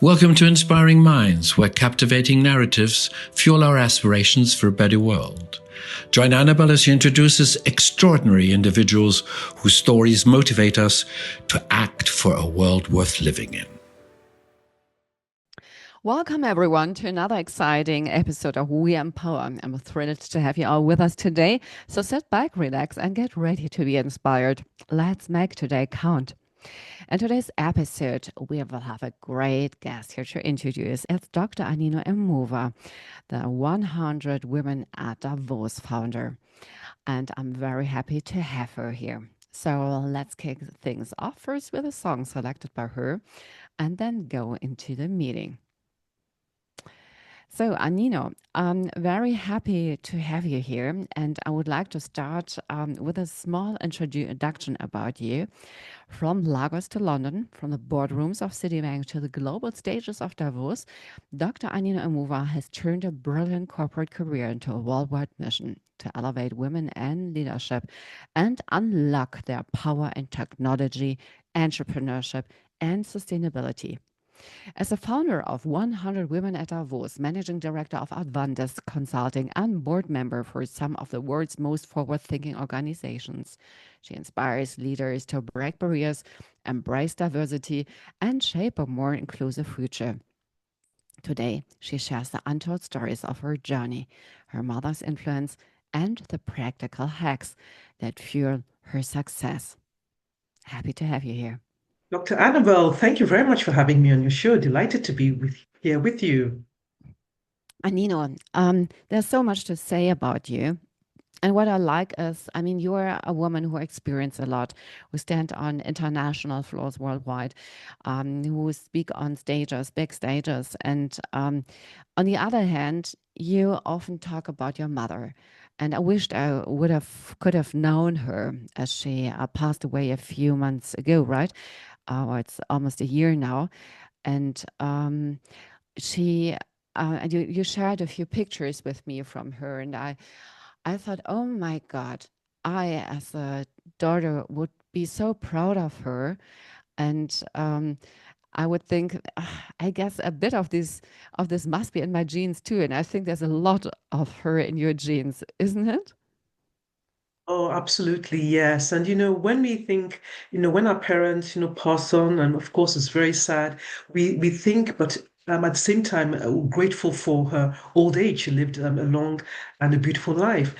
Welcome to Inspiring Minds, where captivating narratives fuel our aspirations for a better world. Join Anabel as she introduces extraordinary individuals whose stories motivate us to act for a world worth living in. Welcome, everyone, to another exciting episode of We Empower. I'm thrilled to have you all with us today. So sit back, relax, and get ready to be inspired. Let's make today count. In today's episode, we will have a great guest here to introduce. It's Dr. Anino Emuwa, the 100 Women at Davos founder. And I'm very happy to have her here. So let's kick things off first with a song selected by her and then go into the meeting. So, Anino, I'm very happy to have you here, and I would like to start with a small introduction about you. From Lagos to London, from the boardrooms of Citibank to the global stages of Davos, Dr. Anino Emuwa has turned a brilliant corporate career into a worldwide mission to elevate women and leadership and unlock their power in technology, entrepreneurship, and sustainability. As a founder of 100 Women at Davos, managing director of Advantis Consulting, and board member for some of the world's most forward-thinking organizations, she inspires leaders to break barriers, embrace diversity, and shape a more inclusive future. Today, she shares the untold stories of her journey, her mother's influence, and the practical hacks that fuel her success. Happy to have you here. Dr. Anabel, thank you very much for having me on your show. Delighted to be here with you. Anino, there's so much to say about you. And what I like is, you're a woman who experienced a lot, who stand on international floors worldwide, who speak on stages, big stages. And on the other hand, you often talk about your mother. And I wished I could have known her as she passed away a few months ago, right? It's almost a year now. And you shared a few pictures with me from her. And I thought, oh my God, I, as a daughter, would be so proud of her. And I would think, I guess a bit of this must be in my genes too. And I think there's a lot of her in your genes, isn't it? Oh, absolutely, yes. And when we think, when our parents, pass on, and of course it's very sad, we think, but at the same time, grateful for her old age. She lived a long and a beautiful life.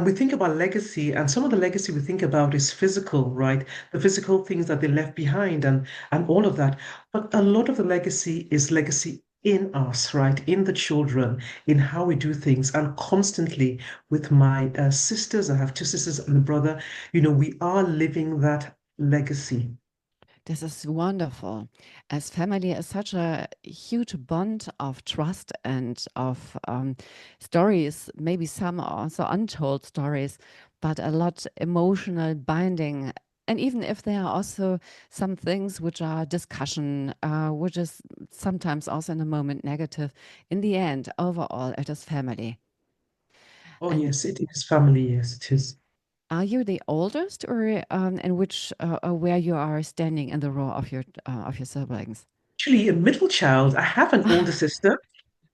We think about legacy, and some of the legacy we think about is physical, right? The physical things that they left behind and all of that. But a lot of the legacy is legacy in us, right? In the children, in how we do things, and constantly with my sisters. I have two sisters and a brother. We are living that legacy. This is wonderful. As family is such a huge bond of trust and of stories, maybe some are also untold stories, but a lot emotional binding. And even if there are also some things which are discussion, which is sometimes also in a moment negative, in the end, overall, it is family. Oh, And yes, it is family. Yes, it is. are you the oldest, or in which where you are standing in the row of your siblings? Actually, a middle child. I have an older sister.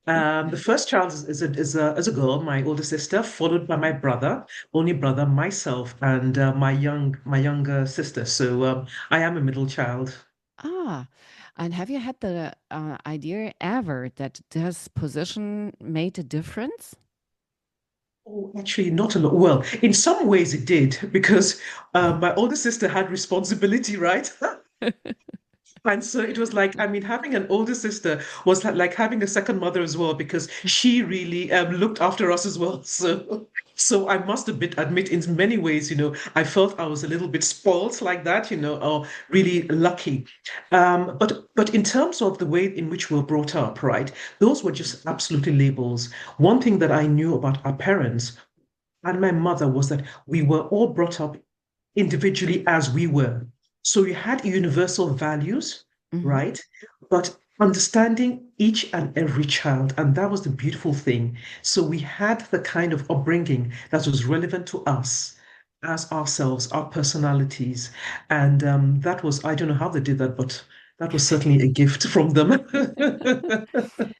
The first child is a girl, my older sister, followed by my brother, only brother, myself, and my younger sister. So I am a middle child. Ah, and have you had the idea ever that this position made a difference? Oh, actually, not a lot. Well, in some ways it did because my older sister had responsibility, right? And so it was like, having an older sister was like having a second mother as well, because she really looked after us as well. So I must admit, in many ways, I felt I was a little bit spoiled like that, or really lucky. But in terms of the way in which we were brought up, right, those were just absolutely labels. One thing that I knew about our parents and my mother was that we were all brought up individually as we were. So you had universal values, Mhm. right? But understanding each and every child, and that was the beautiful thing. So we had the kind of upbringing that was relevant to us as ourselves, our personalities. And that was, I don't know how they did that, but that was certainly a gift from them.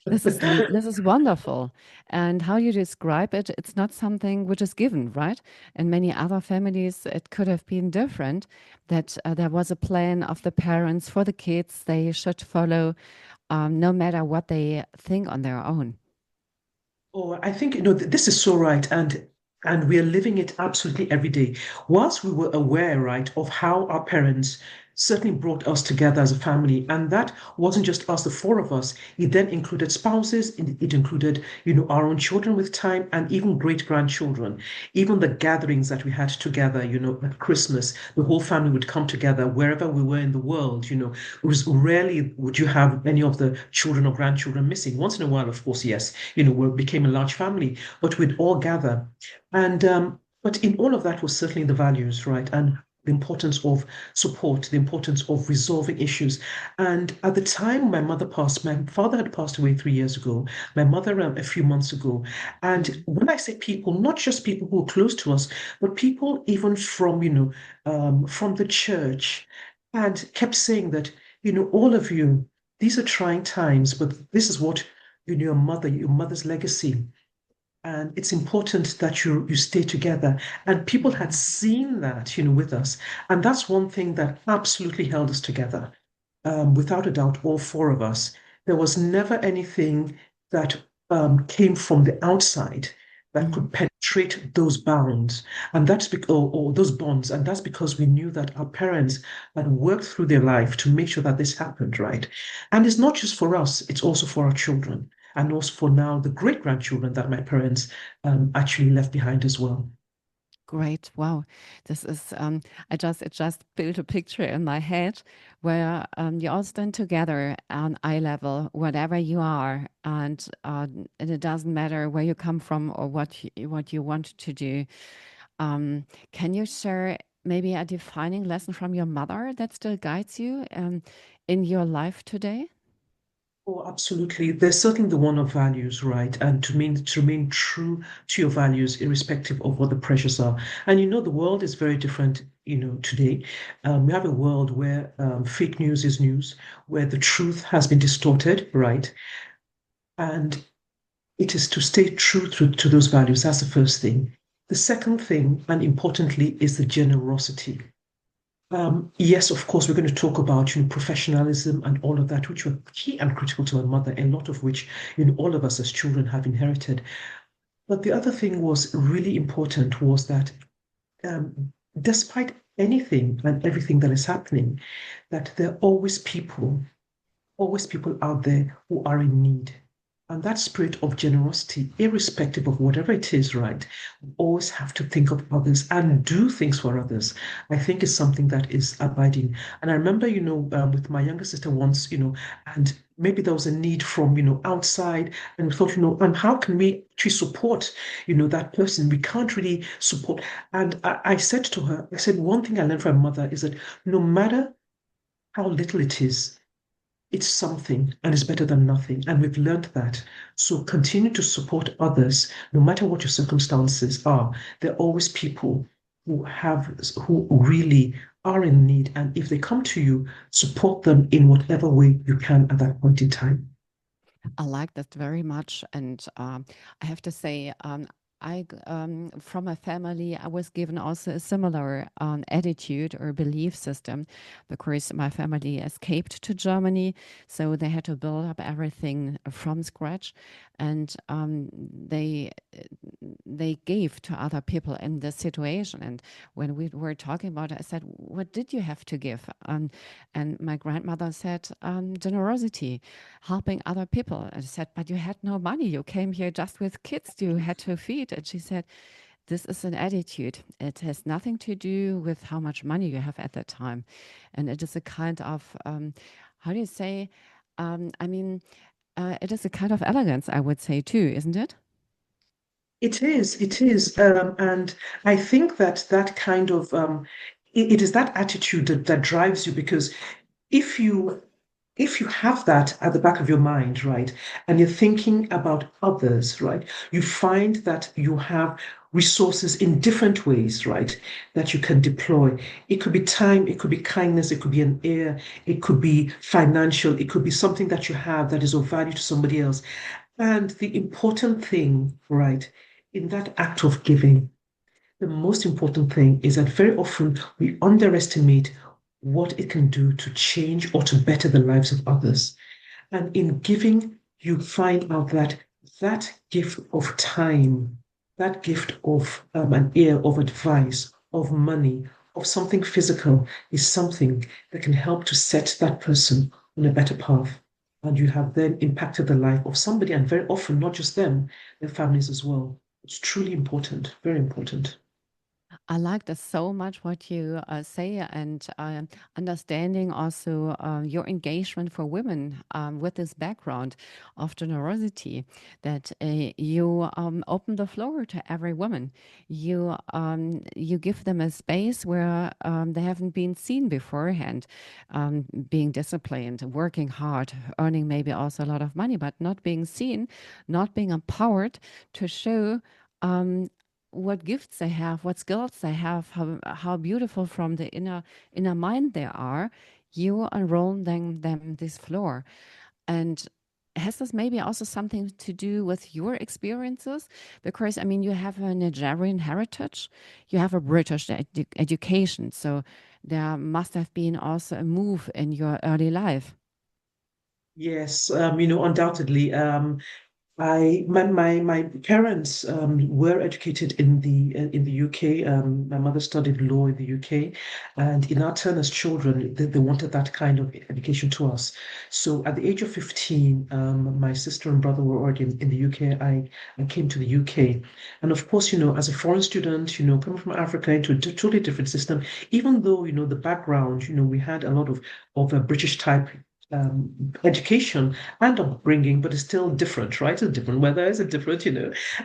This is wonderful. And how you describe it, it's not something which is given, right? In many other families, it could have been different, that there was a plan of the parents for the kids they should follow, no matter what they think on their own. Oh, I think, this is so right. And we are living it absolutely every day. Whilst we were aware, right, of how our parents certainly brought us together as a family, and that wasn't just us, the four of us. It then included spouses, it included, our own children with time, and even great-grandchildren. Even the gatherings that we had together, at Christmas, the whole family would come together wherever we were in the world. It was rarely would you have any of the children or grandchildren missing. Once in a while, of course, yes, we became a large family, but we'd all gather. And but in all of that was certainly the values, right? And the importance of support, the importance of resolving issues. And at the time my mother passed, my father had passed away 3 years ago, my mother a few months ago. And when I say people, not just people who are close to us, but people even from the church, and kept saying that, all of you, these are trying times, but this is what, your mother's legacy, and it's important that you stay together. And people had seen that, with us, and that's one thing that absolutely held us together. Without a doubt, all four of us. There was never anything that came from the outside that Mhm. could penetrate those bounds, and that's because, or those bonds, and that's because we knew that our parents had worked through their life to make sure that this happened, right? And it's not just for us; it's also for our children and also for now the great grandchildren that my parents actually left behind as well. Great. Wow. This is, it just built a picture in my head where you all stand together on eye level, whatever you are. And it doesn't matter where you come from or what you want to do. Can you share maybe a defining lesson from your mother that still guides you in your life today? Oh, absolutely. There's certainly the one of values, right? And to remain true to your values, irrespective of what the pressures are. And the world is very different, today. We have a world where fake news is news, where the truth has been distorted, right? And it is to stay true to those values. That's the first thing. The second thing, and importantly, is the generosity. Yes, of course, we're going to talk about, professionalism and all of that, which were key and critical to my mother, a lot of which, all of us as children have inherited. But the other thing was really important was that despite anything and everything that is happening, that there are always people out there who are in need. And that spirit of generosity, irrespective of whatever it is, right, we always have to think of others and do things for others. I think is something that is abiding. And I remember, with my younger sister once, and maybe there was a need from, outside, and we thought, and how can we actually support, that person? We can't really support. And I said to her, I said, one thing I learned from my mother is that no matter how little it is, it's something and it's better than nothing. And we've learned that. So continue to support others, no matter what your circumstances are. There are always people who really are in need. And if they come to you, support them in whatever way you can at that point in time. I like that very much. And I have to say, from a family, I was given also a similar attitude or belief system because my family escaped to Germany. So they had to build up everything from scratch. And they gave to other people in this situation. And when we were talking about it, I said, "What did you have to give?" And my grandmother said, "Generosity, helping other people." I said, "But you had no money. You came here just with kids you had to feed." And she said, "This is an attitude. It has nothing to do with how much money you have at that time. And it is a kind of, how do you say, I mean, it is a kind of elegance, I would say, too, isn't it?" It is, it is. And I think that that kind of, it is that attitude that drives you because if you if you have that at the back of your mind, right, and you're thinking about others, right, you find that you have resources in different ways, right, that you can deploy. It could be time, it could be kindness, it could be an ear, it could be financial, it could be something that you have that is of value to somebody else. And the important thing, right, in that act of giving, the most important thing is that very often we underestimate what it can do to change or to better the lives of others. And in giving, you find out that that gift of time, that gift of an ear of advice, of money, of something physical is something that can help to set that person on a better path. And you have then impacted the life of somebody, and very often, not just them, their families as well. It's truly important, very important. I like this so much what you say, and understanding also your engagement for women with this background of generosity, that you open the floor to every woman. You give them a space where they haven't been seen beforehand, being disciplined, working hard, earning maybe also a lot of money, but not being seen, not being empowered to show um, what gifts they have, what skills they have, how beautiful from the inner mind they are. You unroll them this floor. And has this maybe also something to do with your experiences? Because I mean, you have a Nigerian heritage, you have a British education, so there must have been also a move in your early life. Yes, undoubtedly. My parents were educated in the UK. My mother studied law in the UK, and in our turn as children, they wanted that kind of education to us. So at the age of 15, my sister and brother were already in the UK. I came to the UK, and of course, as a foreign student, coming from Africa into a totally different system, even though the background, we had a lot of a British type. Education and upbringing, but it's still different, right? It's different weather, it's different,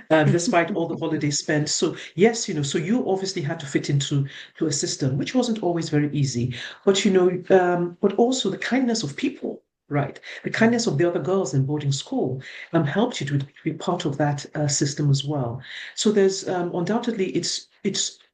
despite all the holidays spent. So yes, so you obviously had to fit into a system, which wasn't always very easy. But but also the kindness of people, right? The kindness of the other girls in boarding school helped you to be part of that system as well. So there's undoubtedly it's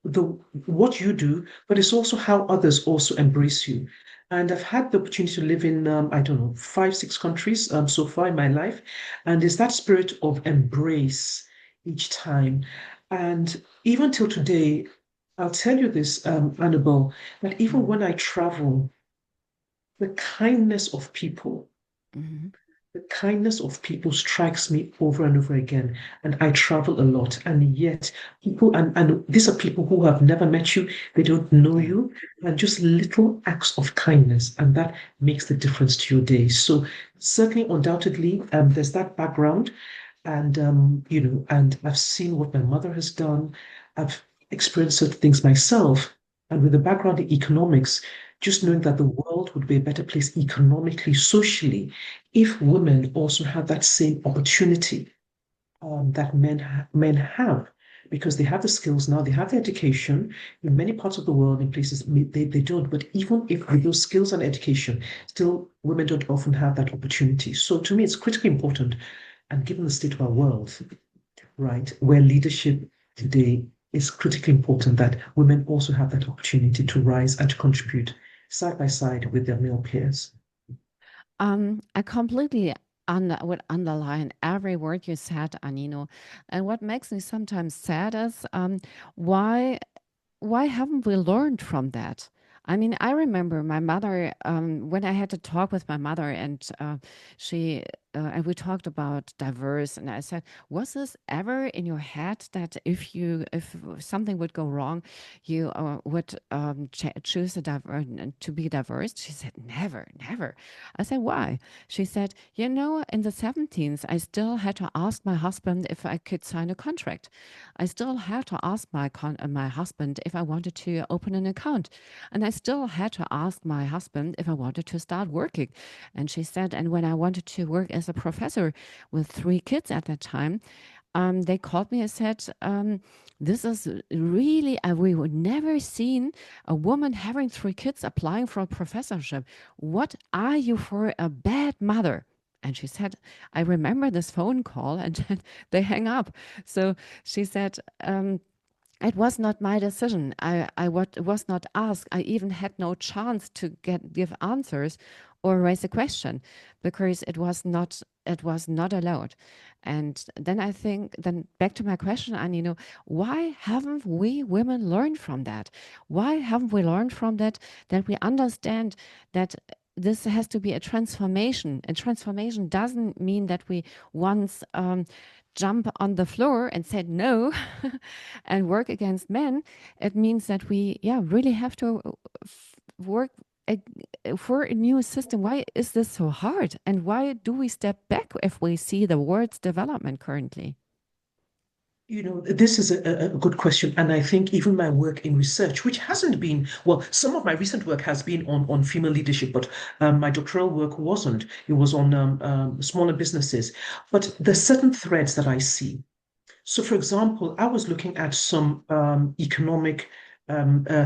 the what you do, but it's also how others also embrace you. And I've had the opportunity to live in, I don't know, 5, 6 countries so far in my life. And it's that spirit of embrace each time. And even till today, I'll tell you this, Annabel, that even Mhm. when I travel, the kindness of people Mhm. the kindness of people strikes me over and over again. And I travel a lot. And yet, people, and these are people who have never met you, they don't know Yeah. you, and just little acts of kindness. And that makes the difference to your day. So, certainly, undoubtedly, there's that background. And I've seen what my mother has done. I've experienced certain things myself. And with the background in economics, just knowing that the world would be a better place economically, socially, if women also have that same opportunity that men have, because they have the skills now, they have the education. In many parts of the world, in places they don't. But even if with those skills and education, still women don't often have that opportunity. So to me, it's critically important. And given the state of our world, right, where leadership today is critically important, that women also have that opportunity to rise and to contribute side by side with their male peers. I completely would underline every word you said, Anino. And what makes me sometimes sad is why why haven't we learned from that? I mean, I remember my mother when I had to talk with my mother, and she and we talked about diverse, and I said, "Was this ever in your head that if something would go wrong, you would choose to be diverse?" She said, "Never, never." I said, "Why?" She said, "You know, in the 70s, I still had to ask my husband if I could sign a contract. I still had to ask my husband if I wanted to open an account. And I still had to ask my husband if I wanted to start working." And she said, "And when I wanted to work as a professor with 3 kids at that time, they called me and said, this is really, we would never seen a woman having 3 kids applying for a professorship. What are you for a bad mother? And she said, I remember this phone call, and then they hang up. So she said, it was not my decision. Was not asked. I even had no chance to give answers or raise a question because it was not allowed. And then I think, then back to my question, Anino, why haven't we women learned from that? Why haven't we learned from that, that we understand that this has to be a transformation? And transformation doesn't mean that we once jump on the floor and said no and work against men. It means that we, really have to work for a new system. Why is this so hard? And why do we step back if we see the world's development currently? This is a good question. And I think even my work in research, which hasn't been, well, some of my recent work has been on female leadership, but my doctoral work wasn't. It was on smaller businesses. But there's certain threads that I see. So, for example, I was looking at some economic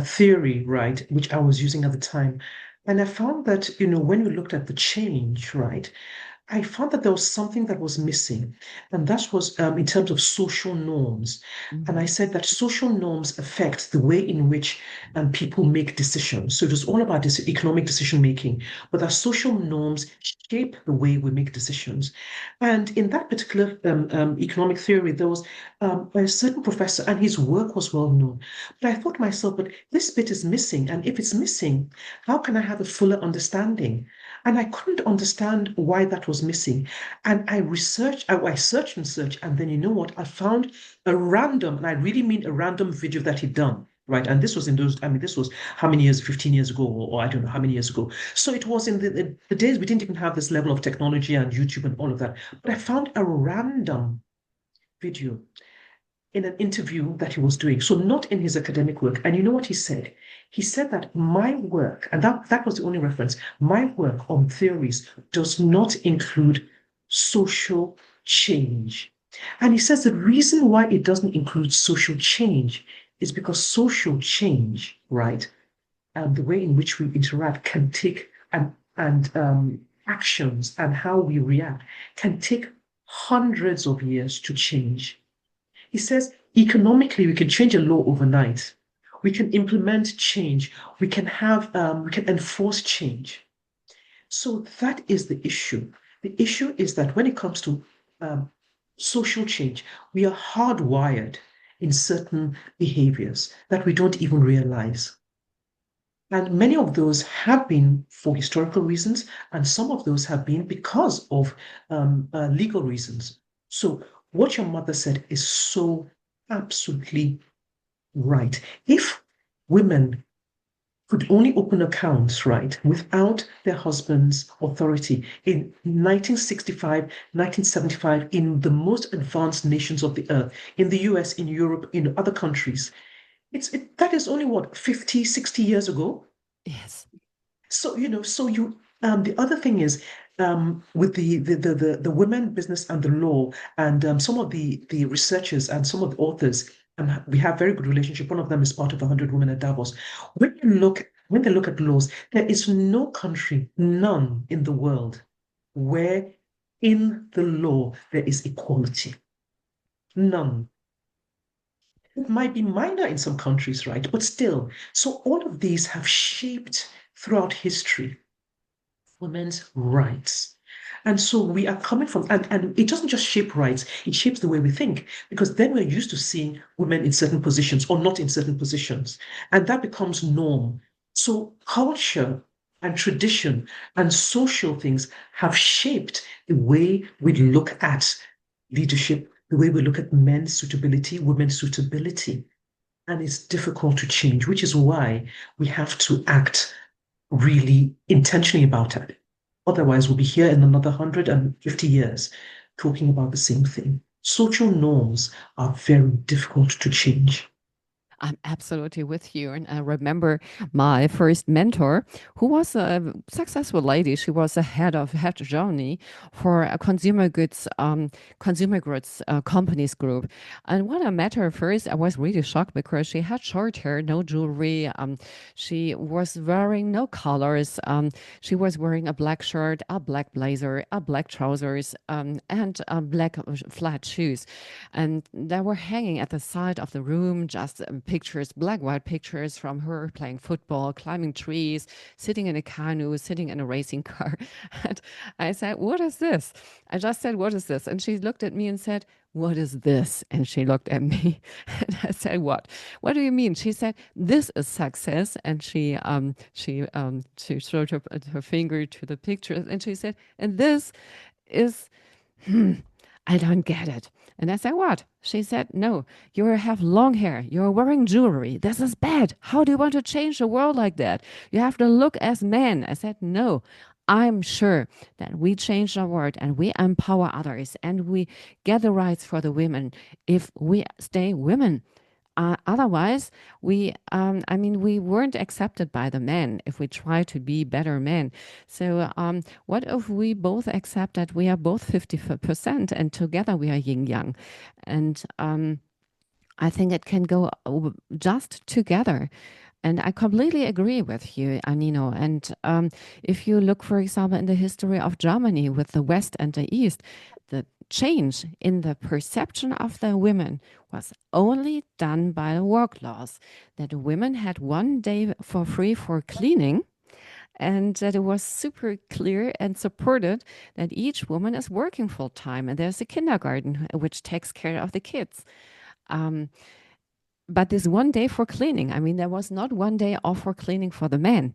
theory, right, which I was using at the time. And I found that, when you looked at the change, right, I found that there was something that was missing, and that was in terms of social norms. And I said that social norms affect the way in which people make decisions. So it was all about this economic decision making, but our social norms shape the way we make decisions. And in that particular economic theory, there was a certain professor, and his work was well known. But I thought to myself, but this bit is missing, and if it's missing, how can I have a fuller understanding? And I couldn't understand why that was missing. And I searched and searched, and then you know what? I found a random, and I really mean a random video that he'd done. Right. And this was in those, this was how many years, 15 years ago, or I don't know how many years ago. So it was in the days we didn't even have this level of technology and YouTube and all of that. But I found a random video in an interview that he was doing, so not in his academic work. And you know what he said? He said that my work, and that was the only reference, my work on theories does not include social change. And he says the reason why it doesn't include social change is because social change, right, and the way in which we interact can take and actions and how we react can take hundreds of years to change. He says economically, we can change a law overnight. We can implement change. We can enforce change. So that is the issue. The issue is that when it comes to social change, we are hardwired in certain behaviors that we don't even realize. And many of those have been for historical reasons, and some of those have been because of legal reasons. So what your mother said is so absolutely right. If women could only open accounts, right, without their husband's authority in 1965, 1975, in the most advanced nations of the earth, in the US, in Europe, in other countries, that is only what, 50, 60 years ago? Yes. So, the other thing is, with the women business and the law, and some of the researchers and some of the authors, and we have very good relationship. One of them is part of 100 Women at Davos. When they look at laws, there is no country, none in the world, where in the law there is equality. None. It might be minor in some countries, right? But still. So all of these have shaped throughout history women's rights. And so we are coming from, and it doesn't just shape rights, it shapes the way we think, because then we're used to seeing women in certain positions or not in certain positions. And that becomes norm. So culture and tradition and social things have shaped the way we look at leadership, the way we look at men's suitability, women's suitability. And it's difficult to change, which is why we have to act really intentionally about it. Otherwise, we'll be here in another 150 years talking about the same thing. Social norms are very difficult to change. I'm absolutely with you. And I remember my first mentor, who was a successful lady. She was a head Germany for a consumer goods companies group. And when I met her first, I was really shocked because she had short hair, no jewelry. She was wearing no colors. She was wearing a black shirt, a black blazer, a black trousers, and black flat shoes. And they were hanging at the side of the room, just pictures, black white pictures from her playing football, climbing trees, sitting in a canoe, sitting in a racing car. And I said, "What is this?" I just said, "What is this?" And she looked at me and said, "What is this?" And she looked at me and I said, "What? What do you mean?" She said, "This is success." And she showed her finger to the pictures and she said, "And this is, I don't get it." And I said, "What?" She said, "No, you have long hair. You're wearing jewelry. This is bad. How do you want to change the world like that? You have to look as men." I said, "No, I'm sure that we change the world and we empower others and we get the rights for the women if we stay women. Otherwise, we weren't accepted by the men if we try to be better men. So, what if we both accept that we are both 50% and together we are yin yang? And I think it can go just together. And I completely agree with you, Anino. And if you look, for example, in the history of Germany with the West and the East, the change in the perception of the women was only done by the work laws, that women had 1 day for free for cleaning, and that it was super clear and supported that each woman is working full time, and there's a kindergarten which takes care of the kids. But this 1 day for cleaning, I mean, there was not 1 day off for cleaning for the men.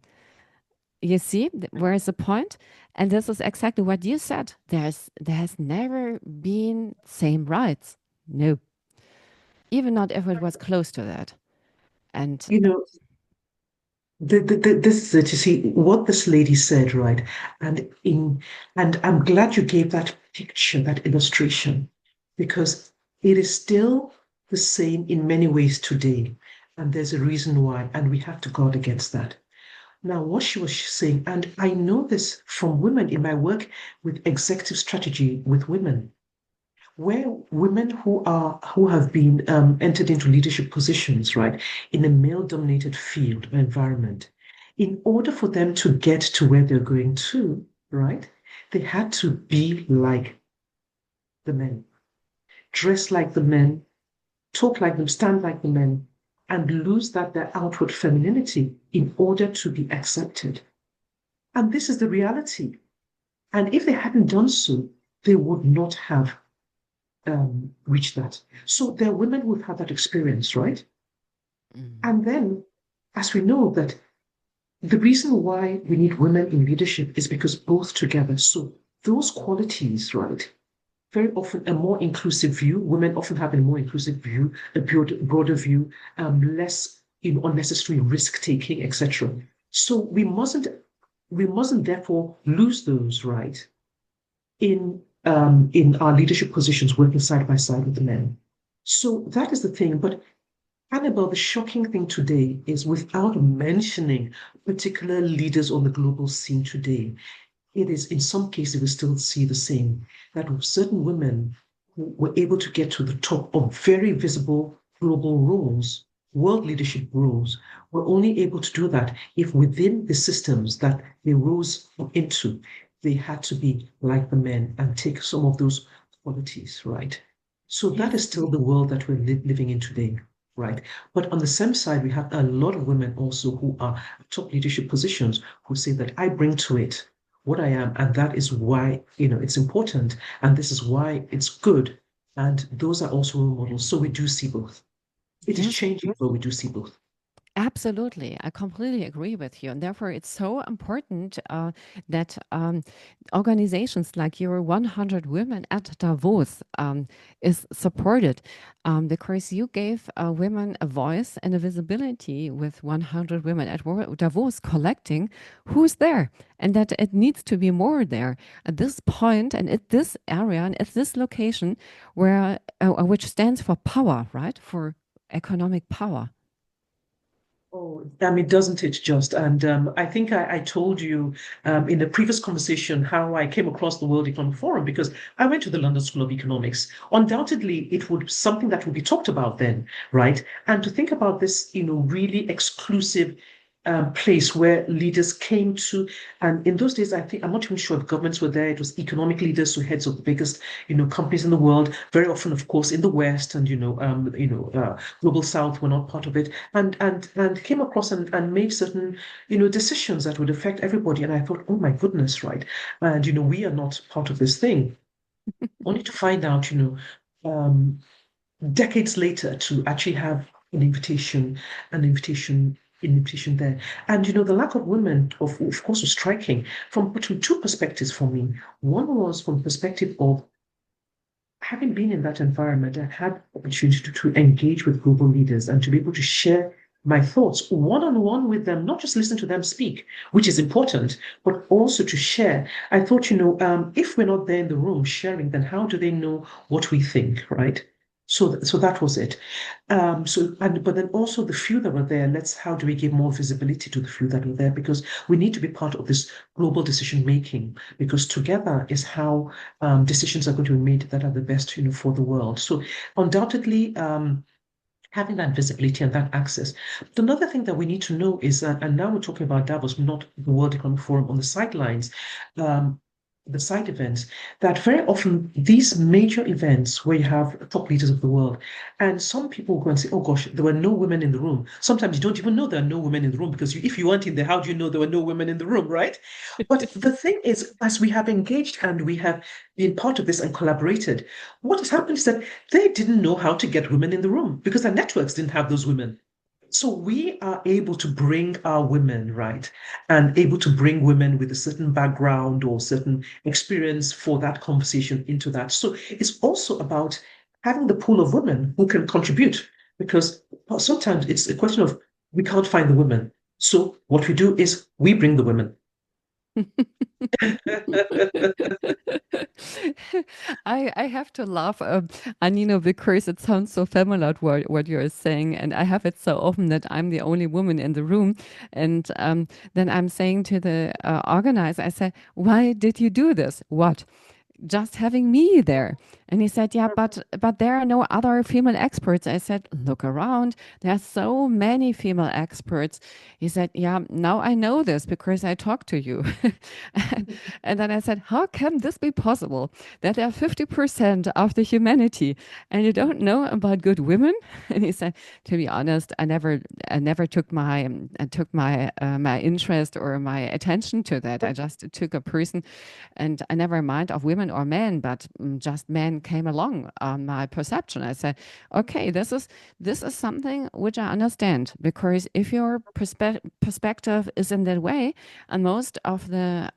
You see, where is the point? And this is exactly what you said. There has never been same rights. No, even not if it was close to that. And You know, this is it. You see what this lady said, right? And I'm glad you gave that picture, that illustration, because it is still the same in many ways today, and there's a reason why, and we have to guard against that. Now, what she was saying, and I know this from women in my work with executive strategy with women, where women who have been entered into leadership positions, right, in a male-dominated field or environment, in order for them to get to where they're going to, right, they had to be like the men, dress like the men, talk like them, stand like the men, and lose their outward femininity in order to be accepted. And this is the reality. And if they hadn't done so, they would not have reach that. So there are women who've had that experience, right? And then, as we know that the reason why we need women in leadership is because both together. So those qualities, right? Very often a more inclusive view. Women often have a more inclusive view, a broader view, less unnecessary risk taking, etc. So we mustn't therefore lose those, right? In our leadership positions, working side by side with the men. So that is the thing. But Annabelle, the shocking thing today is, without mentioning particular leaders on the global scene today, it is in some cases we still see the same, that certain women who were able to get to the top of very visible global roles, world leadership roles, were only able to do that if within the systems that they rose into, they had to be like the men and take some of those qualities, right? So that is yes, still the world that we're living in today, right? But on the same side, we have a lot of women also who are top leadership positions who say that I bring to it what I am, and that is why it's important, and this is why it's good. And those are also role models. So we do see both. It is yes. changing, but we do see both. Absolutely. I completely agree with you. And therefore, it's so important that organizations like your 100 Women at Davos is supported because you gave women a voice and a visibility with 100 Women at Davos collecting who's there, and that it needs to be more there at this point and at this area and at this location where which stands for power, right? For economic power. Oh, doesn't it just? And I think I told you in a previous conversation how I came across the World Economic Forum because I went to the London School of Economics. Undoubtedly, it would something that would be talked about then, right? And to think about this, really exclusive place where leaders came to, and in those days, I think I'm not even sure if governments were there. It was economic leaders, so heads of the biggest, companies in the world. Very often, of course, in the West, and global South were not part of it, and came across and made certain, decisions that would affect everybody. And I thought, oh my goodness, right? And we are not part of this thing. Only to find out, um, decades later to actually have an invitation there. And the lack of women, of course, was striking from two perspectives for me. One was from the perspective of having been in that environment and had opportunity to engage with global leaders and to be able to share my thoughts one-on-one with them, not just listen to them speak, which is important, but also to share. I thought, if we're not there in the room sharing, then how do they know what we think, right? So that was it. But then also the few that were there, how do we give more visibility to the few that were there? Because we need to be part of this global decision making, because together is how decisions are going to be made that are the best, for the world. So undoubtedly, having that visibility and that access. But another thing that we need to know is that, and now we're talking about Davos, not the World Economic Forum on the sidelines, um, the side events, that very often these major events where you have top leaders of the world, and some people go and say, oh gosh, there were no women in the room. Sometimes you don't even know there are no women in the room because if you weren't in there, how do you know there were no women in the room, right? But the thing is, as we have engaged and we have been part of this and collaborated, what has happened is that they didn't know how to get women in the room because their networks didn't have those women. So we are able to bring our women, right, and able to bring women with a certain background or certain experience for that conversation into that. So it's also about having the pool of women who can contribute because sometimes it's a question of we can't find the women. So what we do is we bring the women. I have to laugh, Anino, because it sounds so familiar what you're saying, and I have it so often that I'm the only woman in the room, and then I'm saying to the organizer, I say, "Why did you do this? What? Just having me there?" And he said, "Yeah, but there are no other female experts." I said, "Look around. There are so many female experts." He said, "Yeah, now I know this because I talked to you." And then I said, "How can this be possible that there are 50% of the humanity and you don't know about good women?" And he said, "To be honest, I never took my interest or my attention to that. I just took a person, and I never mind of women or men, but just men came along on my perception." I said, "Okay, this is something which I understand, because if your perspective is in that way, and most of the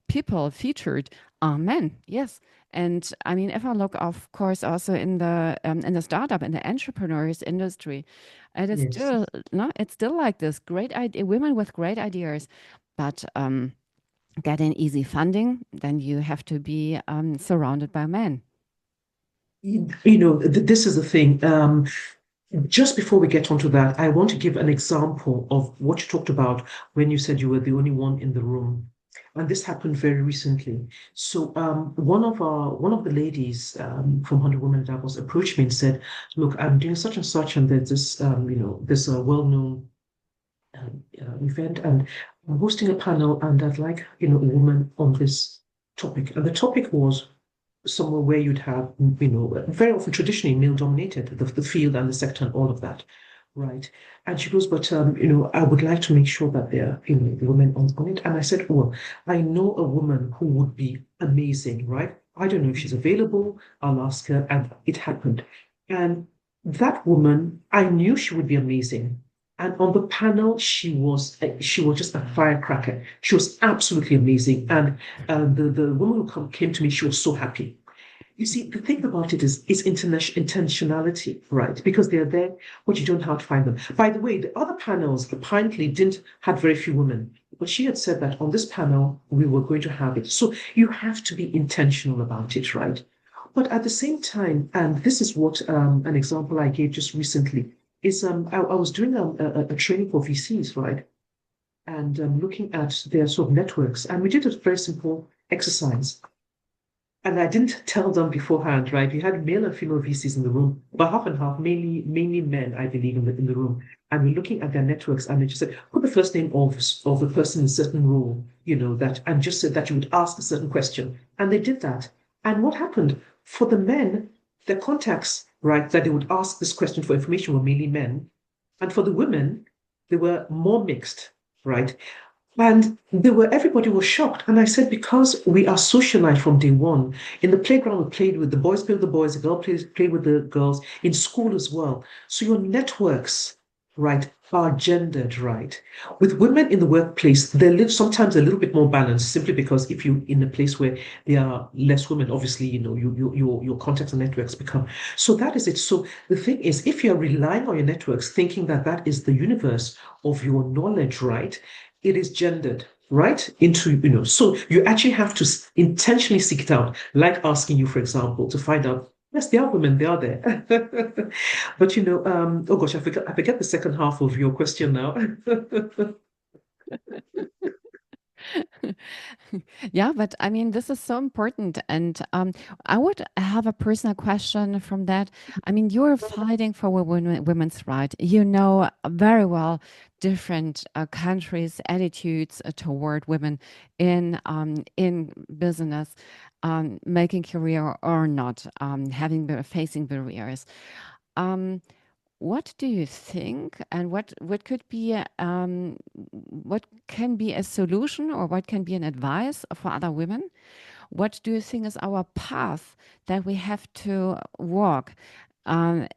people featured are men, yes." And I mean, if I look, of course, also in the startup, in the entrepreneurs industry, it is Yes. still no, it's still like this great idea, women with great ideas, but getting easy funding, then you have to be surrounded by men. This is the thing. Just before we get onto that, I want to give an example of what you talked about when you said you were the only one in the room. And this happened very recently. So one of the ladies from 100 Women Davos approached me and said, "Look, I'm doing such and such, and there's this well-known event, and I'm hosting a panel, and I'd like a woman on this topic." And the topic was somewhere where you'd have, very often traditionally male dominated, the field and the sector and all of that. Right. And she goes, but, I would like to make sure that there are, women on it. And I said, well, I know a woman who would be amazing, right? I don't know if she's available. I'll ask her. And it happened. And that woman, I knew she would be amazing. And on the panel, she was just a firecracker. She was absolutely amazing. And the woman who came to me, she was so happy. You see, the thing about it is intentionality, right? Because they're there, but you don't know how to find them. By the way, the other panels apparently didn't had very few women, but she had said that on this panel we were going to have it. So you have to be intentional about it, right? But at the same time, and this is what an example I gave just recently. is I was doing a training for VCs, right? And looking at their sort of networks. And we did a very simple exercise. And I didn't tell them beforehand, right? We had male and female VCs in the room, but half and half, mainly men, I believe, in the room. And we're looking at their networks, and they just said, put the first name of the person in a certain role, that, and just said that you would ask a certain question. And they did that. And what happened? For the men, their contacts, right, that they would ask this question for information were mainly men. And for the women, they were more mixed, right? And everybody was shocked. And I said, because we are socialized from day one. In the playground, we played with the boys, played with the boys, the girls played with the girls, in school as well. So your networks, right, are gendered, right? With women in the workplace, they live sometimes a little bit more balanced, simply because if you're in a place where there are less women, obviously, your contacts and networks become. So that is it. So the thing is, if you're relying on your networks, thinking that that is the universe of your knowledge, right? It is gendered right into, so you actually have to intentionally seek it out, like asking you, for example, to find out, yes, there are women, they are there. But, oh gosh, I forget the second half of your question now. Yeah, but I mean, this is so important. And I would have a personal question from that. I mean, you're fighting for women's rights. You know very well different countries' attitudes toward women in business, making career or not, facing barriers. What do you think, and what could be what can be a solution, or what can be an advice for other women? What do you think is our path that we have to walk, and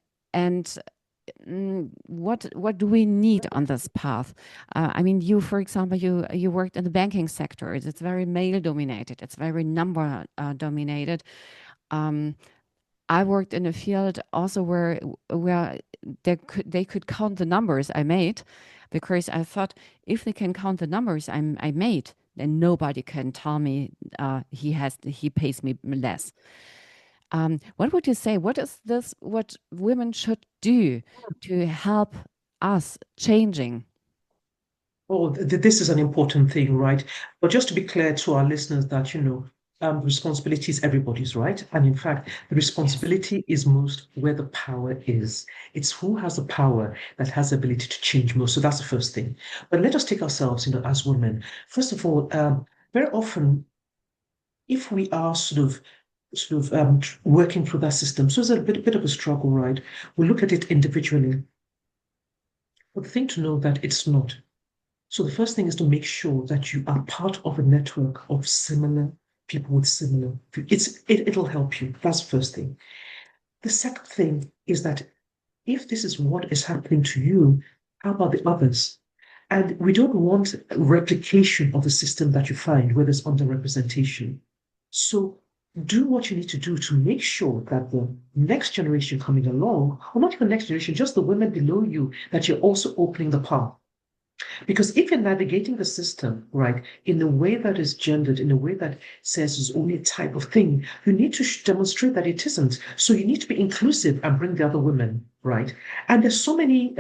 what do we need on this path? I mean, you, for example, you worked in the banking sector. It's very male dominated. It's very number dominated. I worked in a field also where they could count the numbers I made, because I thought, if they can count the numbers I made, then nobody can tell me he pays me less. What would you say? What is this? What women should do to help us changing? Oh, this is an important thing, right? But just to be clear to our listeners that, responsibility is everybody's, right? And in fact, the responsibility is most where the power is. It's who has the power that has the ability to change most. So that's the first thing. But let us take ourselves, as women. First of all, very often, if we are working through that system, so it's a bit of a struggle, right? We look at it individually. But the thing to know that it's not. So the first thing is to make sure that you are part of a network of similar people with similar. It'll help you. That's the first thing. The second thing is that if this is what is happening to you, how about the others? And we don't want replication of the system that you find where there's underrepresentation. So do what you need to do to make sure that the next generation coming along, or not even next generation, just the women below you, that you're also opening the path. Because if you're navigating the system, right, in a way that is gendered, in a way that says it's only a type of thing, you need to demonstrate that it isn't. So you need to be inclusive and bring the other women, right? And there's so many,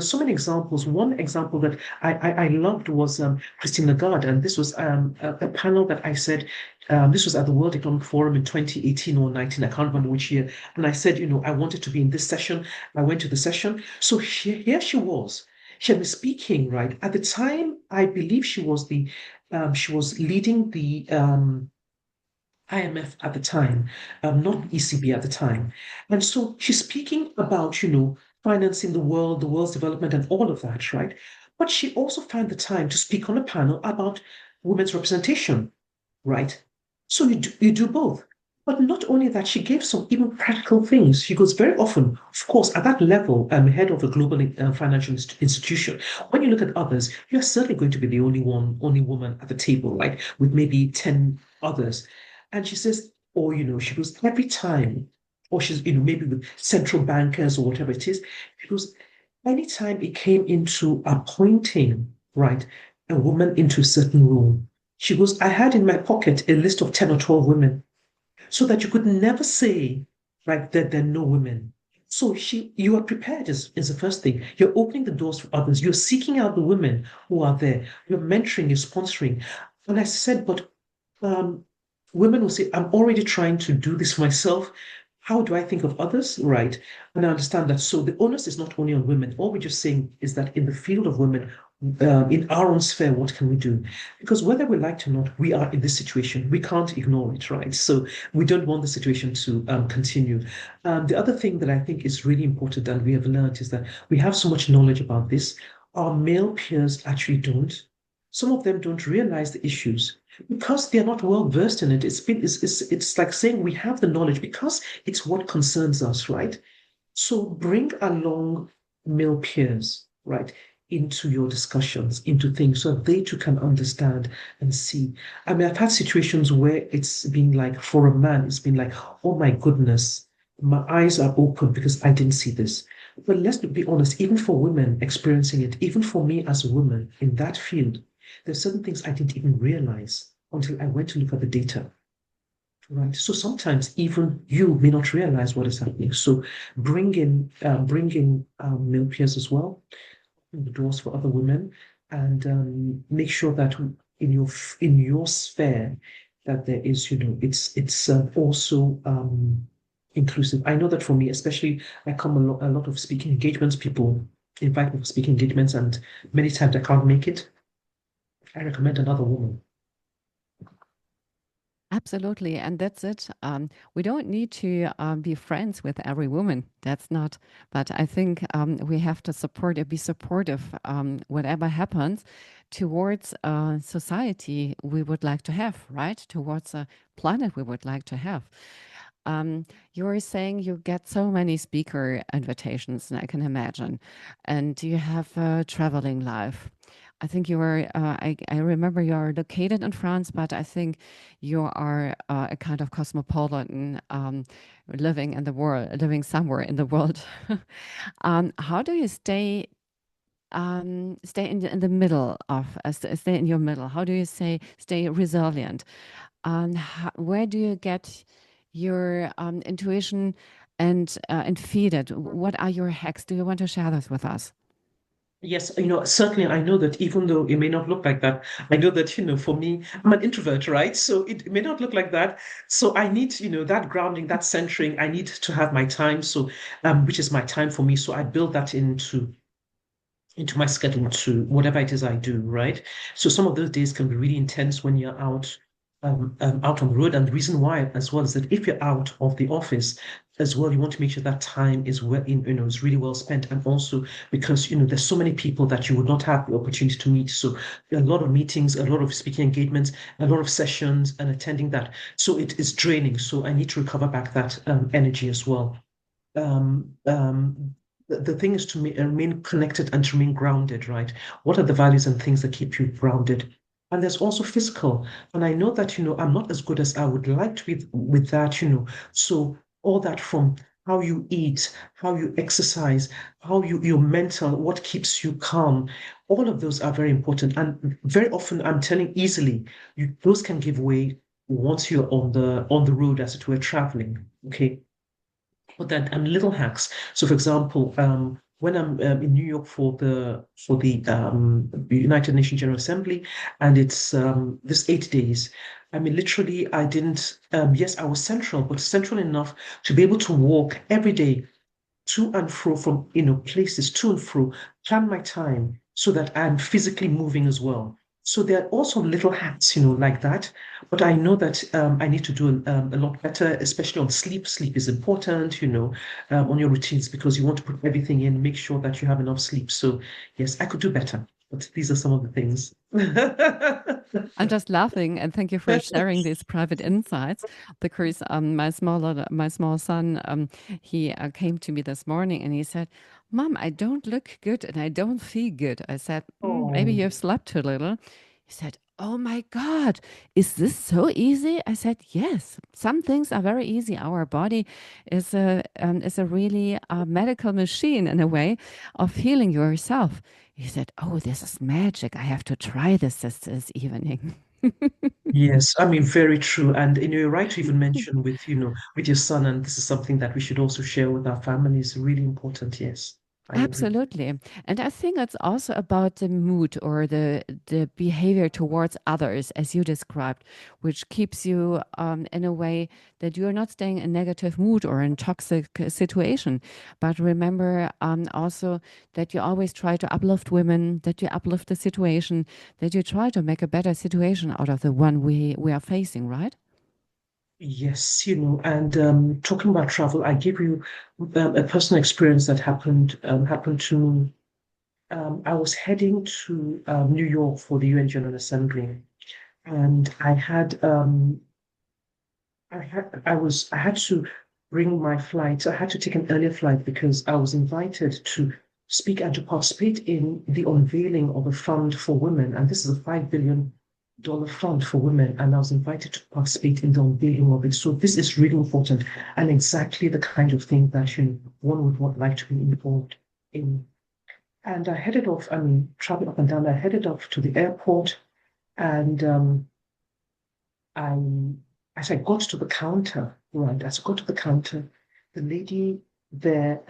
so many examples. One example that I loved was Christine Lagarde, and this was a panel that I said, this was at the World Economic Forum in 2018 or 19, I can't remember which year. And I said, I wanted to be in this session. I went to the session. So here she was. She had been speaking, right? At the time, I believe she was leading the IMF at the time, not ECB at the time. And so she's speaking about, financing the world's development and all of that, right? But she also found the time to speak on a panel about women's representation, right? So you do both. But not only that, she gave some even practical things. She goes, very often, of course, at that level, head of a global financial institution. When you look at others, you're certainly going to be the only woman at the table, like with maybe 10 others. And she says, or, she goes, every time, or she's, maybe with central bankers or whatever it is, she goes, anytime it came into appointing, right, a woman into a certain role, she goes, I had in my pocket a list of 10 or 12 women so that you could never say, right, that there are no women. So you are prepared is the first thing. You're opening the doors for others. You're seeking out the women who are there. You're mentoring, you're sponsoring. And I said, but um, women will say, I'm already trying to do this for myself. How do I think of others? Right. And I understand that. So the onus is not only on women. All we're just saying is that in the field of women, in our own sphere, what can we do? Because whether we like it or not, we are in this situation. We can't ignore it, right? So we don't want the situation to continue. The other thing that I think is really important and we have learned is that we have so much knowledge about this. Our male peers actually don't. Some of them don't realize the issues because they're not well versed in it. It's like saying we have the knowledge because it's what concerns us, right? So bring along male peers, right, into your discussions, into things so they too can understand and see. I mean, I've had situations where it's been like, for a man, it's been like, oh my goodness, my eyes are open because I didn't see this. But let's be honest, even for women experiencing it, even for me as a woman in that field, there's certain things I didn't even realize until I went to look at the data. Right. So sometimes even you may not realize what is happening. So bring in male peers as well, open the doors for other women, and make sure that in your sphere that there is, it's also inclusive. I know that for me, especially, I come a lot of speaking engagements. People invite me for speaking engagements, and many times I can't make it. I recommend another woman. Absolutely, and that's it. We don't need to be friends with every woman. That's not. But I think we have to support be supportive, whatever happens, towards a society we would like to have, right? Towards a planet we would like to have. You're saying you get so many speaker invitations, and I can imagine, and you have a traveling life. I think you are, I remember you are located in France, but I think you are a kind of cosmopolitan, living in the world, living somewhere in the world. How do you stay in the middle of, stay in your middle? How do you stay resilient? Where do you get your intuition and feed it? What are your hacks? Do you want to share this with us? Yes, certainly I know that even though it may not look like that, I know that, for me, I'm an introvert, right? So it may not look like that. So I need, that grounding, that centering. I need to have my time. So, which is my time for me. So I build that into my schedule to whatever it is I do, right? So some of those days can be really intense when you're out on the road. And the reason why, as well, is that if you're out of the office as well, you want to make sure that time is is really well spent. And also because, there's so many people that you would not have the opportunity to meet. So a lot of meetings, a lot of speaking engagements, a lot of sessions and attending that. So it is draining. So I need to recover back that energy as well. Um, um, the thing is to remain connected and to remain grounded, right? What are the values and things that keep you grounded? And there's also physical. And I know that, I'm not as good as I would like to be with that, So all that from how you eat, how you exercise, your mental, what keeps you calm, all of those are very important. And very often I'm telling easily, those can give way once you're on the road, as it were, traveling. Okay. But then little hacks. So, for example, when I'm in New York for the United Nations General Assembly, and it's this 8 days. I mean, literally, I didn't. Yes, I was central, but central enough to be able to walk every day to and fro from places to and fro, plan my time so that I'm physically moving as well. So there are also little hacks, like that. But I know that I need to do a lot better, especially on sleep. Sleep is important, on your routines because you want to put everything in, make sure that you have enough sleep. So yes, I could do better, but these are some of the things. I'm just laughing and thank you for sharing these private insights because my small son he came to me this morning and he said, "Mom, I don't look good and I don't feel good." I said, "Maybe Oh. you've slept too little." He said, "Oh my God, is this so easy?" I said, "Yes, some things are very easy. Our body is a really medical machine in a way of healing yourself." He said, "Oh, this is magic. I have to try this evening." Yes, I mean, very true. And you're right to even mention with, with your son, and this is something that we should also share with our families. Really important. Yes, I agree. Absolutely. And I think it's also about the mood or the behavior towards others, as you described, which keeps you in a way that you're not staying in negative mood or in toxic situation. But remember also that you always try to uplift women, that you uplift the situation, that you try to make a better situation out of the one we are facing, right? Yes, and talking about travel, I give you a personal experience that happened to me. I was heading to New York for the UN General Assembly, and I had to bring my flight. I had to take an earlier flight because I was invited to speak and to participate in the unveiling of a fund for women. And this is a $5 billion fund for women. And I was invited to participate in the unveiling of it. So this is really important and exactly the kind of thing that one would like to be involved in. And I headed off, I mean, traveling up and down, I headed off to the airport and I, as I got to the counter, right, as I got to the counter, the lady there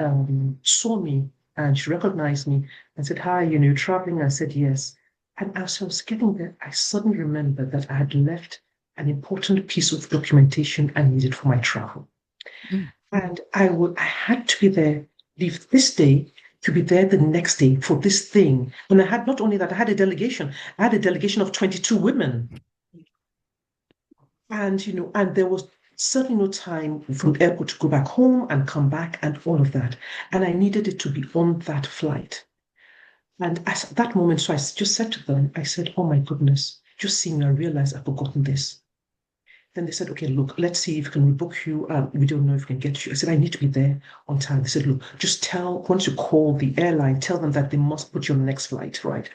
saw me and she recognized me and said, "Hi, you're traveling?" I said, "Yes." And as I was getting there, I suddenly remembered that I had left an important piece of documentation I needed for my travel. Mm. And I had to be there, leave this day to be there the next day for this thing. And I had not only that, I had a delegation of 22 women. And, and there was certainly no time from the airport to go back home and come back and all of that. And I needed it to be on that flight. And at that moment, so I just said to them, I said, "Oh my goodness, just seeing, I realized I've forgotten this." Then they said, "Okay, look, let's see if we can rebook you. We don't know if we can get you." I said, "I need to be there on time." They said, "Look, just once you call the airline, tell them that they must put you on the next flight, right?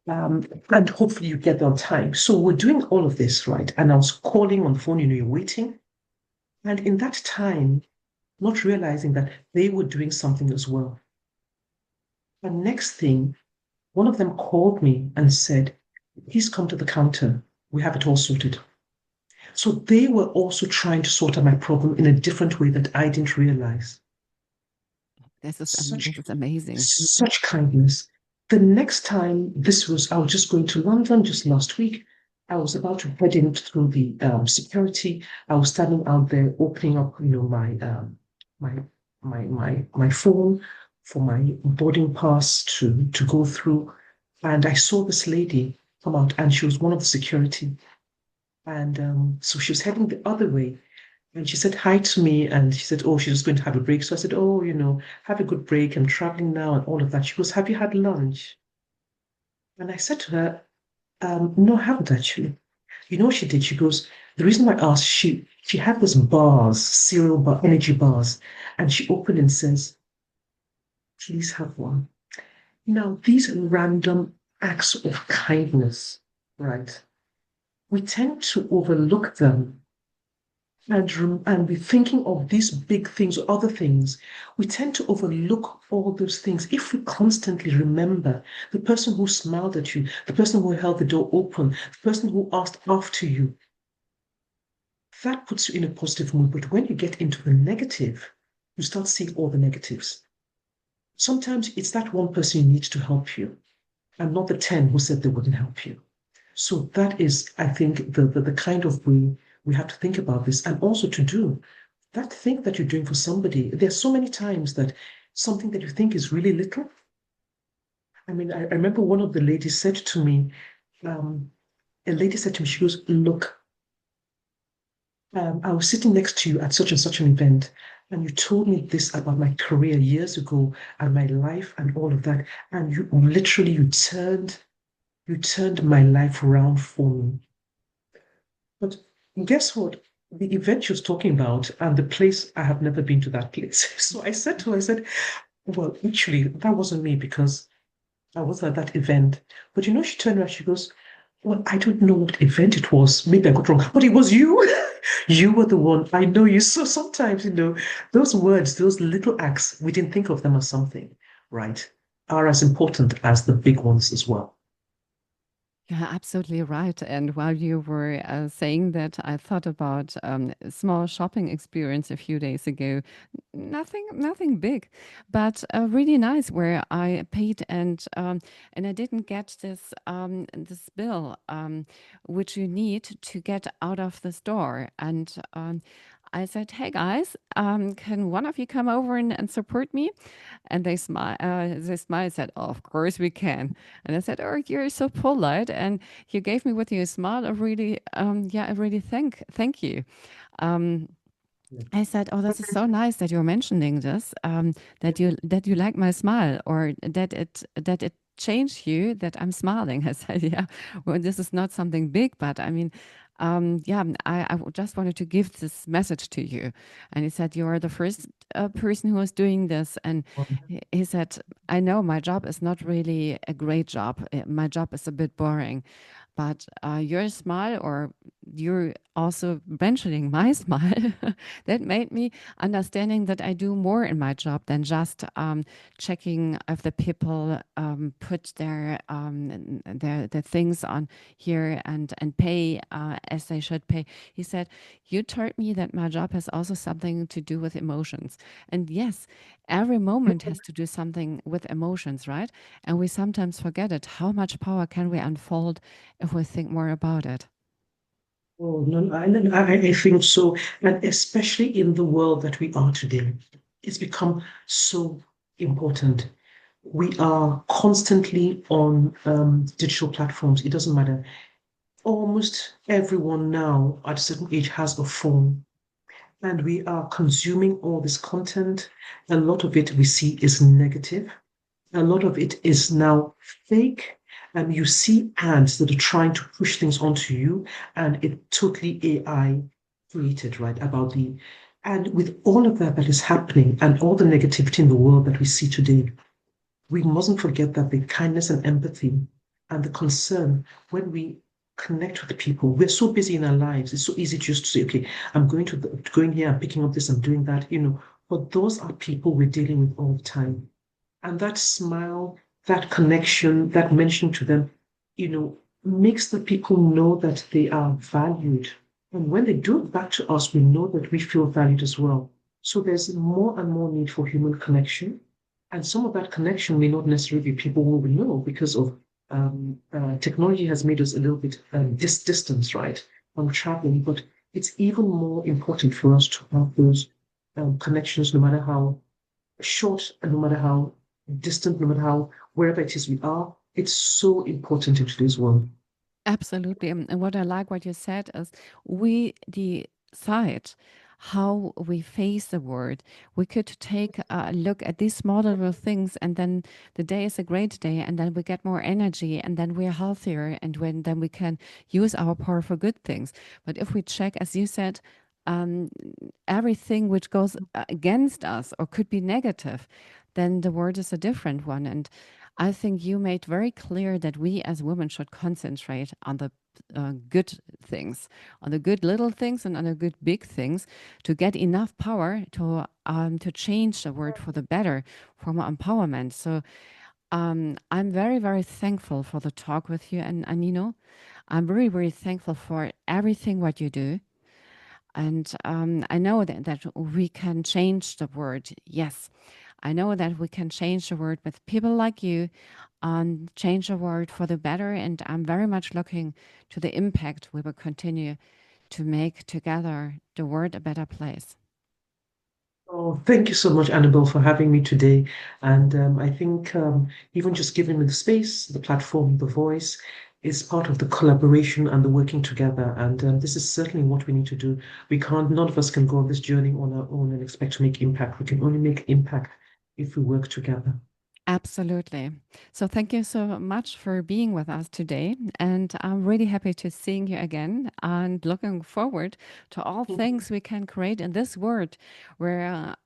And hopefully you get there on time." So we're doing all of this, right? And I was calling on the phone, you're waiting. And in that time, not realizing that they were doing something as well. And next thing, one of them called me and said, "Please come to the counter. We have it all sorted." So they were also trying to sort out my problem in a different way that I didn't realize. This Such is amazing. such kindness. The next time I was just going to London just last week. I was about to head in through the security. I was standing out there opening up, my my phone for my boarding pass to go through, and I saw this lady come out, and she was one of the security, and so she was heading the other way. And she said hi to me and she said, "Oh, she's just going to have a break." So I said, "Oh, have a good break. I'm traveling now and all of that." She goes, "Have you had lunch?" And I said to her, "No, I haven't actually." You know what she did? She goes, the reason I asked, she had this bars, cereal bar, energy bars, and she opened and says, "Please have one." Now, these random acts of kindness, right? We tend to overlook them and be thinking of these big things or other things, we tend to overlook all those things if we constantly remember the person who smiled at you, the person who held the door open, the person who asked after you. That puts you in a positive mood. But when you get into the negative, you start seeing all the negatives. Sometimes it's that one person who needs to help you and not the 10 who said they wouldn't help you. So that is, I think, the kind of way we have to think about this and also to do that thing that you're doing for somebody. There's so many times that something that you think is really little. I mean, I remember one of the ladies said to me, um, a lady said to me, she goes, "Look, I was sitting next to you at such and such an event, and you told me this about my career years ago and my life and all of that. And you turned my life around for me." But guess what? The event she was talking about and the place, I have never been to that place. So I said to her, I said, "Well, actually, that wasn't me because I was at that event." But she turned around, she goes, "Well, I don't know what event it was. Maybe I got wrong, but it was you." You were the one. I know you. So sometimes, those words, those little acts, we didn't think of them as something, right? Are as important as the big ones as well. Yeah, absolutely right. And while you were saying that, I thought about a small shopping experience a few days ago. Nothing big, but really nice. Where I paid and I didn't get this bill which you need to get out of the store. And I said, "Hey guys, can one of you come over and support me?" And they smile. They smiled. Said, "Oh, of course we can." And I said, "Oh, you're so polite, and you gave me with your smile. I really, yeah, I really thank you." Um, Yeah. I said, "Oh, this is so nice that you're mentioning this. That you like my smile, or that it changed you that I'm smiling." I said, "Yeah, well, this is not something big, but I mean." Yeah, just wanted to give this message to you. And he said, "You are the first person who is doing this." And he said, "I know my job is not really a great job. My job is a bit boring. But your smile, or you're also mentioning my smile, that made me understanding that I do more in my job than just checking if the people put their things on here and pay as they should pay." He said, "You told me that my job has also something to do with emotions." And yes, every moment has to do something with emotions, right? And we sometimes forget it. How much power can we unfold if we think more about it? Oh, no, I think so. And especially in the world that we are today, it's become so important. We are constantly on digital platforms. It doesn't matter. Almost everyone now at a certain age has a phone, and we are consuming all this content. A lot of it we see is negative. A lot of it is now fake. You see ads that are trying to push things onto you, and it's totally AI created, right? And with all of that that is happening and all the negativity in the world that we see today, we mustn't forget that the kindness and empathy and the concern when we connect with the people, we're so busy in our lives. It's so easy just to say, okay, I'm going here, I'm picking up this, I'm doing that, but those are people we're dealing with all the time. And that smile, that connection, that mention to them, makes the people know that they are valued. And when they do it back to us, we know that we feel valued as well. So there's more and more need for human connection. And some of that connection may not necessarily be people who we know because of technology has made us a little bit distance, right, from traveling. But it's even more important for us to have those connections, no matter how short and no matter how distant, no matter how wherever it is we are, it's so important in today's world. Absolutely. And what I like what you said is we decide how we face the world. We could take a look at these small little things, and then the day is a great day, and then we get more energy, and then we're healthier, and then we can use our power for good things. But if we check, as you said, um, everything which goes against us or could be negative, then the world is a different one. And I think you made very clear that we as women should concentrate on the good things, on the good little things and on the good big things, to get enough power to change the world for the better, for more empowerment. So I'm very, very thankful for the talk with you, and Anino. I'm very, very thankful for everything what you do. And I know that we can change the world. Yes, I know that we can change the world with people like you and change the world for the better. And I'm very much looking to the impact we will continue to make together the world a better place. Oh, thank you so much, Annabelle, for having me today. And I think even just giving me the space, the platform, the voice is part of the collaboration and the working together. And this is certainly what we need to do. None of us can go on this journey on our own and expect to make impact. We can only make impact if we work together. Absolutely. So thank you so much for being with us today. And I'm really happy to seeing you again and looking forward to all things we can create in this world where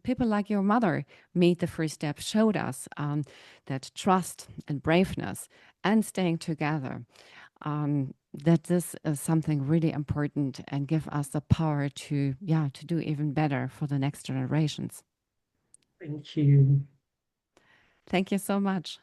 people like your mother made the first step, showed us that trust and braveness and staying together, that this is something really important and give us the power to, yeah, to do even better for the next generations. Thank you. Thank you so much.